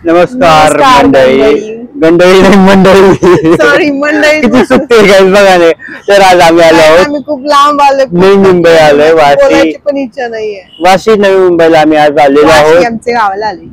नमस्कार मंडळी, गंडळी नाही मंडळी, सॉरी मंडळी, किती सुट्टी गाईज बघा नाही. तर आज आम्ही आलो आहोत, आम्ही खूप लांब आलोय, नवी मुंबई आलोय. वाशी पण इच्छा नाहीये. वाशी नवी मुंबईला आम्ही आज आलेलो आहोत. आमचे गावाला आले,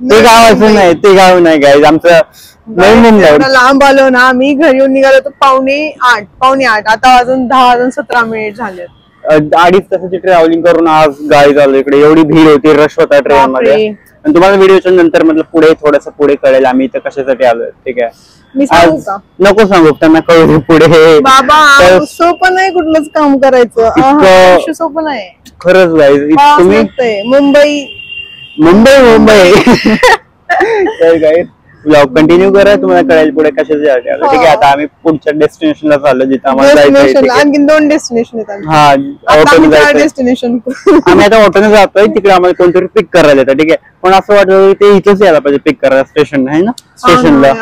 ते गावाचं नाही, ते गाव नाही गाईज, आमचं नवी मुंबई. लांब आलो ना, आम्ही घरी येऊन निघालो तर पावणे आठ, आता अजून 10:17 झाले. 2.5 तासाची ट्रॅव्हलिंग करून आज गाईज आलो इकडे. एवढी भीड होती, रश होता ट्रेन मध्ये. आणि तुम्हाला व्हिडिओच्या नंतर मतलब पुढे थोडस पुढे कळेल आम्ही इथं कशासाठी आलोय. ठीक आहे, मी सांगू का? नको सांगू, त्यांना कळू पुढे. बाबा सोपं नाही कुठलंच काम करायचं, सोपं नाही खरंच गाईज. तुम्ही मुंबई तर गाईज ब्लॉग कंटिन्यू करा, तुम्हाला कळेल पुढे कशाचे आलो. ठीक आहे, आता आम्ही पुढच्या डेस्टिनेशनला चाललो जिथे आम्हाला जायचं. आणखी 2 डेस्टिनेशन आहेत. हा, ऑटोने जायचं डेस्टिनेशन. आम्ही आता ऑटोने जातोय, तिकडे आम्हाला कोणतरी पिक करायला येतं. ठीक आहे, पण असं वाटतं ते इथेच यायला पाहिजे पिक करायला, स्टेशन आहे ना, स्टेशनला.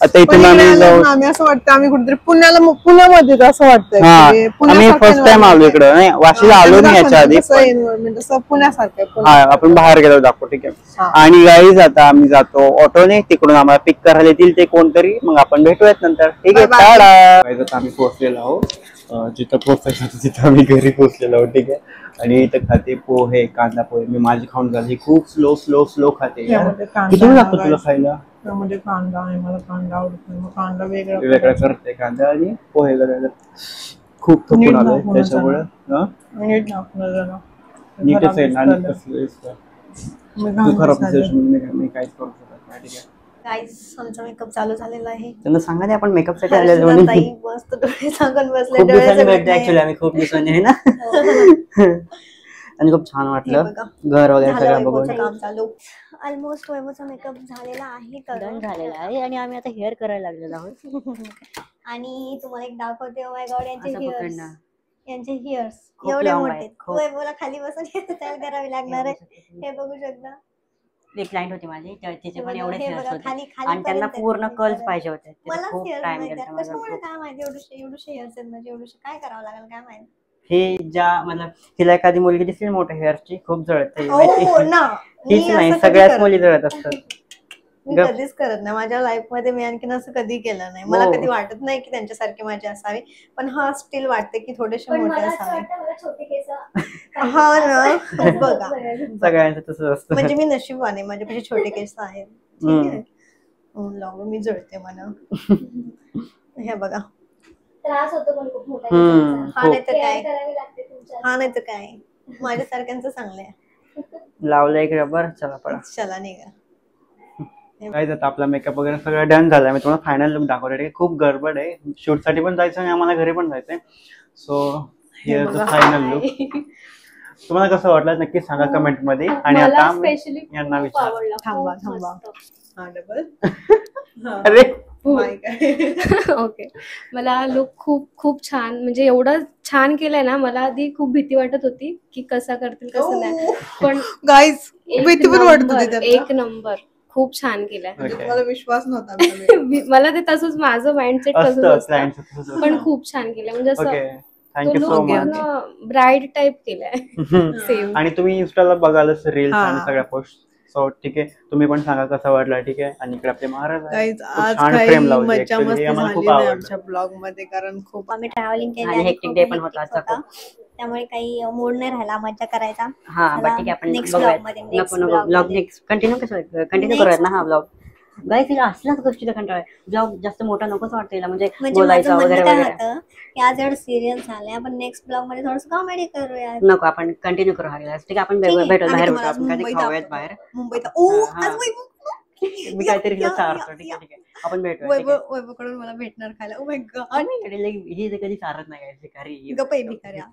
आता इथून आम्ही जाऊ, आम्ही असं वाटतं आम्ही कुठेतरी पुण्यामध्ये असं वाटतंय. आम्ही फर्स्ट टाइम आलो इकडे, नाही वाशीला आलो नाही याच्या आधी. पुण्यासारखं हा, आपण बाहेर गेलो दाखवू. ठीक आहे, आणि गाईज आता आम्ही जातो ऑटोने, तिकडून आम्हाला पिक करायला येतील ते कोणतरी, मग आपण भेटूयात नंतर. ठीक आहे, टाटा. आम्ही पोहोचलेलो आहोत, जिथं पोहोचायचं तिथं आम्ही घरी पोहोचलेलो आहोत. ठीक आहे, आणि इथं खाते पोहे, कांदा पोहे. मी माझी खाऊन झाली, खूप स्लो खाते. किती लागतो तुला खायला? त्यामध्ये कांदा आहे, मला कांदा आवडत नाही, मग कांदा वेगळा करते, कांदा आणि पोहे करायला. खूप थकून आलोय त्याच्यामुळे. नीटच आहे ना, तू खराब मी काहीच करू शकत नाही. ठीक आहे गाईस, आमचा मेकअप चालू झालेला आहे. त्यांना सांगा ना आपण मेकअप साठी आलेलो म्हणून. मस्त डोळे सांगून बसले. खूप दिवसांनी भेटले ऍक्च्युअली आम्ही, खूप दिवसांनी आहे ना. आणि खूप छान वाटलं घर वगैरे सगळं बघून. काम चालू ऑलमोस्ट. वैभवचा मेकअप झालेला आहे, डन झालेला आहे, आणि आम्ही आता हेअर करायला लागलेलो आहोत. आणि तुम्हाला एक दाखवते. ओ माय गॉड, यांचे हिअर्स एवढे मोठे. वैभवला खाली बसून हेअरस्टाईल करावी लागणार आहे, हे बघू शकता. क्लायंट होती माझी, तिचे पण एवढे हेअर्स होते आणि त्यांना पूर्ण कर्ल्स पाहिजे होते. खूप टाइम गेला, काय माहिती एवढे हेअर्स आहेत म्हणजे एवढे काय करावं लागेल काय माहिती. हे ज्या मतलब हिला एखादी मुलगी दिसली मोठ्या हेअर्सची, खूप जळते. हीच नाही, सगळ्याच मुली जळत असतात. मी कधीच करत नाही माझ्या लाईफ मध्ये, मी आणखीन असं कधी केलं नाही. मला कधी वाटत नाही की त्यांच्यासारखे माझे असावे, पण हा स्टील वाटते की थोडेसे मोठे असावे. हा ना, बघा सगळ्यांचं तसंच असतं. म्हणजे मी नशीबवान आहे, माझ्यापेक्षा छोटे केस आहेत. ठीक आहे, मी जळते मला. हे बघा, त्रास होतो पण खूप मोठा. हा नाही तर काय, माझ्यासारख्यांचं चांगलं आहे. लावलं एक रबर, चला पडा, चला निघा. आता आपला मेकअप वगैरे सगळं डन झालाय. मी तुम्हाला फायनल लुक दाखवते. खूप गडबड आहे, शूट साठी पण जायचं आणि आम्हाला घरी पण जायचंय. So here the final look. तुम्हाला कसं वाटलं नक्की सांगा कमेंट मध्ये. आणि आता यांना विचार. थांबा डबल. अरे ओके, मला लुक खूप छान, म्हणजे एवढं छान केलंय ना. मला आधी खूप भीती वाटत होती की कसा करतील कसं नाही, पण गाईज भीती पण वाटत होती. एक नंबर, खूप छान केलंय. मला विश्वास नव्हता. मला ते तसंच, माझं माइंडसेट तसंच असतं, पण खूप छान केलंय. म्हणजे असं ब्राईड टाइप केलंय सेम. आणि तुम्ही इंस्टाला बघालच रील्स आणि सगळ्या पोस्ट. सो ठीक आहे, तुम्ही पण सांगा कसा वाटला. ठीक आहे, आणि इकडे आपले महाराज आज काही मज्जा मस्ती झाली नाही आमच्या ब्लॉग मध्ये, कारण खूप आम्ही ट्रॅव्हलिंग केली आणि हेक्टिक डे पण होता आजचा. त्यामुळे काही मूड नाही राहिला मज्जा करायचा. हा, बट ठीक आहे, आपण नेक्स्ट ब्लॉग मध्ये ब्लॉग नेक्स्ट कंटिन्यू करूयात ना. हा ब्लॉग गाईस, तिला असल्याच गोष्टीचा कंटाळा. ब्लॉग जास्त मोठा नकोच वाटतं तिला, म्हणजे बोलायचं वगैरे वगैरे. की आज एवढं सिरियस झालंय, आपण नेक्स्ट ब्लॉग मध्ये थोडस कॉमेडी करूया. नको, आपण कंटिन्यू करू. ठीक आहे, आपण भेटू बाहेर, आपण खाऊयात बाहेर मुंबईत. मी काहीतरी हिला चारतो. ठीक आहे, आपण भेटूया. वैभवकडून मला भेटणार खायला. ओ माय गॉड, ही कधी चारत नाही भिकारी. गप्पा भिकाऱ्या.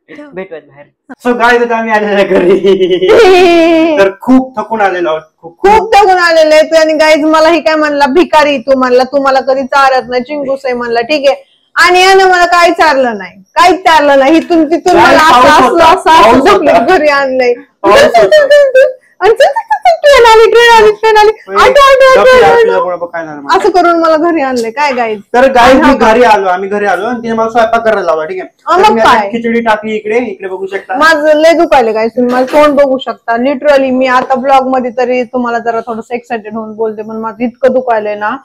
भेटूयात बाहेर. सो गाईज, आता आम्ही आलेलो घरी. तर खूप थकून आलेलो आहोत, खूप थकून आलेले आहेत. आणि गाईज मला ही काय म्हणला, भिकारी तू म्हणला, तू मला कधी चारत नाही, चिंगूस आहे म्हणला. ठीक आहे, आणि यानं मला काही चारलं नाही, काहीच चारलं नाही. इथून तिथून मला असं घरी आणलंय. आणि ट्रेन आली ट्रेन आली ट्रेन आली काय झालं मला? असं करून मला घरी आणले काय गाईज. तर गाईज आम्ही घरी आलो आणि तिने मला स्वयंपाक करायला लावला. ठीक आहे, तर मी आता खिचडी टाकली इकडे बघू शकता. माझं लय दुखायले काय, तुम्ही माझं तोंड बघू शकता लिटरली. मी आता ब्लॉग मध्ये तरी तुम्हाला जरा थोडस एक्साइटेड होऊन बोलते, पण माझं इतकं दुखायलंय ना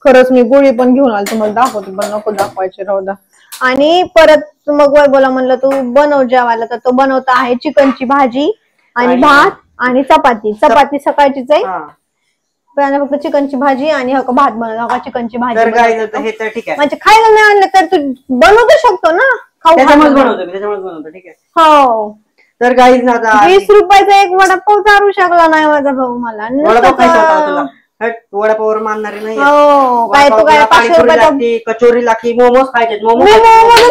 खरंच. मी गोळी पण घेऊन आले, तुम्हाला दाखवते पण नको दाखवायचे, राहू द्या. आणि परत मग वैभवला म्हणलं तू बनव जेवायला, तर तो बनवता आहे चिकनची भाजी आणि भात आणि चपाती. चपाती सकाळचीच आहे, पण फक्त चिकनची भाजी आणि भात बनवला. चिकनची भाजी म्हणजे खायला नाही आणलं तर तू बनवू शकतो ना, खाऊ बनवतो. ठीक आहे, हो. तर गाईज आता 20 रुपयाचा एक वडापाव चारू शकला नाही माझा भाऊ मला. वडापावर मानणारे नाही. हो काय तू काय 500 रुपयाचा कचोरी लागते, मोमोज खायचे. मोमोज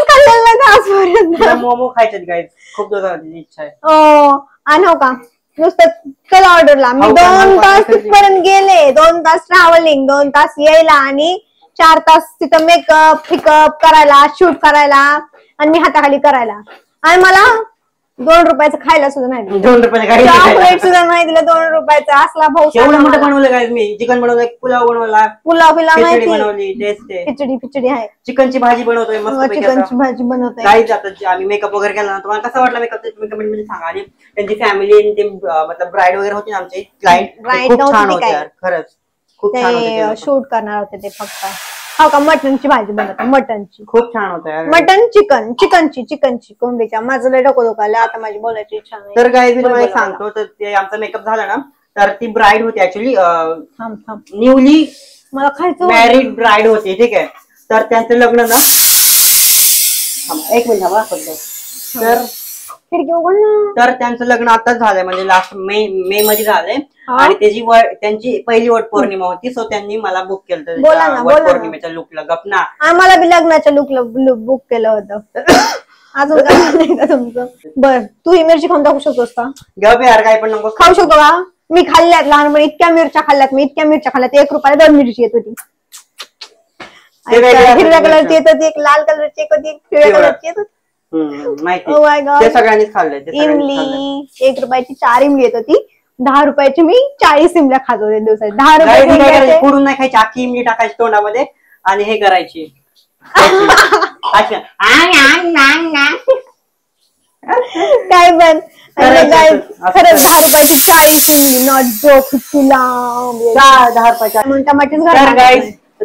खाल्लेलं नाही आजपर्यंत. मोमो खायचे गाईज, खूप दिवसाची इच्छा आहे. हो आणि हो का नुसतं चला ऑर्डरला मी 2 तास तिथपर्यंत गेले, 2 तास ट्रॅव्हलिंग, 2 तास यायला आणि 4 तास तिथं मेकअप फिकअप करायला, शूट करायला आणि मी हाताखाली करायला. आणि मला 2 रुपयाचं खायला सुद्धा नाही दिलं, 2 रुपये चॉकलेट सुद्धा नाही दिलं 2 रुपयाचा. असला भाऊ एवढं मोठं बनवलं काय मी. चिकन बनवलं, पुलाव बनवला, पुलाव खिचडी बनवली, खिचडी आहे, चिकनची भाजी बनवतोय मस्त. चिकनची भाजी बनवतोय. काही जातात आम्ही मेकअप वगैरे केला. तुम्हाला कसा वाटला मेकअप तुम्ही कमेंट मध्ये सांगा. आणि त्यांची फॅमिली आणि ते मतलब ब्राईड वगैरे होती ना आमचे क्लायंट, खूप छान होते खरंच, खूप छान होते. शूट करणार होते ते फक्त. हो का मटनची भाजी बनवतात, मटनची खूप छान होतं. मटन चिकनची कोंबडीच्या. माझं लय डोकं दुखायला आता, माझी बोलायची इच्छा नाही. तर गाईज मी तुम्हाला सांगतो, तर ते आमचा मेकअप झाला ना, तर ती ब्राईड होती ऍक्च्युअली न्यूली मला खायचं मॅरिड ब्राईड होती. ठीक आहे, तर त्यांचं लग्न ना, एक मिनिट तर खिडकी उघड ना. तर त्यांचं लग्न आताच झालंय, म्हणजे लास्ट मे मध्ये झालंय. आणि त्यांची पहिली वट पौर्णिमा होती, सो त्यांनी मला बुक केलं वट पौर्णिमेच्या लुकला. गपना आम्हाला बी लग्नाच्या लुकला बुक केलं होतं. अजून काय नाही का तुमचं? बर तू ही मिरची खाऊन दाखवू शकतोस का? गप यार, काय पण नको खाऊ शकतो का? मी खाल्ल्यात लहानपणी, इतक्या मिरच्या खाल्ल्यात मी, इतक्या मिरच्या खाल्ल्यात. 1 रुपयाला 2 मिरची येत होती. हिरव्या कलरची येत होती, एक लाल कलरची येत होती, एक पिवळ्या कलरची येत होती. माहिती सगळ्यांनीच खाल्लंय. इमली 1 रुपयाची 4 इमली येत होती. 10 रुपयाची मी 40 इमल्या खात होते दिवसात. 10 रुपये पुढून नाही खायची, अख्खी इमली टाकायची तोंडामध्ये आणि हे करायची. काय पण खरंच 10 रुपयाची 40 इमली, नॉट जोक. तुला 10 रुपयाच्या टमाटर.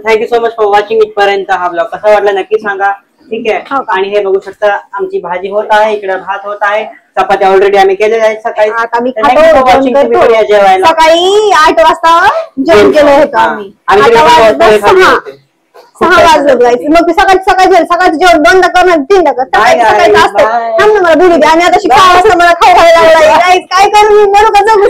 Thank you so much for watching इथपर्यंत. हा ब्लॉग कसा वाटला नक्की सांगा. ठीक आहे, आणि हे बघू शकता आमची भाजी होत आहे, इकडे भात होत आहे, चपात्या ऑलरेडी आम्ही केलेल्या आहेत सकाळी. आता मी जेवायला सकाळी 8 वाजता जेवण केलं होतं आम्ही. 6 वाजलं जायचं, मग सकाळचं जेवण 2दा करणार 3दा कर. सकाळचं असतं थांब ना, मला बोलू दे. आणि आता 6 वाजता मला खाऊ घालायला लागला. काय करू मी, मरू का जगू?